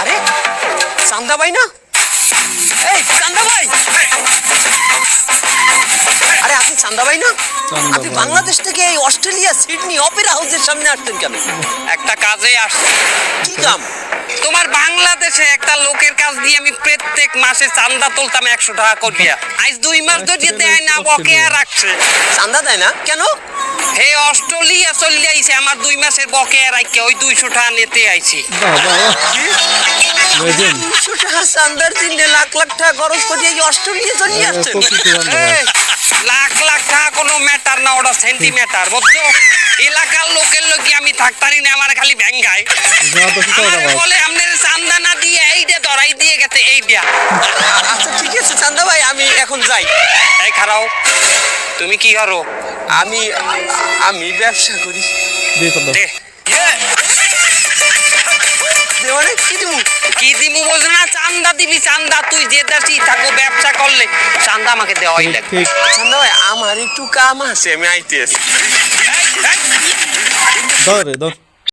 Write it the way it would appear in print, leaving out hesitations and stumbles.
আরে চান্দা ভাই না? এই চান্দা ভাই, আরে আপনি চান্দা ভাই না? আপনি বাংলাদেশ থেকে এই অস্ট্রেলিয়া সিডনি অপেরা হাউসের সামনে আসছেন কেন? একটা কাজে আসছে। কি কাম? তোমার বাংলাদেশে একটা লোকের কাজ দিয়ে আমি প্রত্যেক মাসে চান্দা তুলতাম 100 টাকা করিয়া। আজ 2 মাস ধরে দেয় না, বকেয়া রাখছে। চান্দা দেয় না কেন? হে অস্ট্রেলিয়া চলে আইছে, আমার 2 মাসের বকেয়া রাখকে ওই 200 টাকা নিতে আইছি। চান্দার চিন্তা লাখ লাখ টাকা খরচ করে এই অস্ট্রেলিয়া চলে আসছেন? লাখ লাখ টাকা কোনো ম্যাটার না, ওটা সেন্টিমিটার, বুঝছো? এলাকার লোকের লোক আমি থাকতারি না, আমার খালি ব্যাঙ্গায় বলে আপনার চান্দা না দিয়ে এইটা ধরাই দিয়ে গেছে এইটা। আচ্ছা ঠিক আছে চান্দা ভাই, আমি এখন যাই। এই খারাও, তুমি কি করো? আমি আমি ব্যবসা করি। দে। মানে কি দিব? কি দিমু বোঝো না? চান্দা দিবি, চান্দা। তুই যে দেশই থাকো ব্যবসা করলে চান্দা আমাকে দেওয়াই লাগবে। চান্দা ভাই আমার একটু কাম আছে, আমি আইতেছি। ধর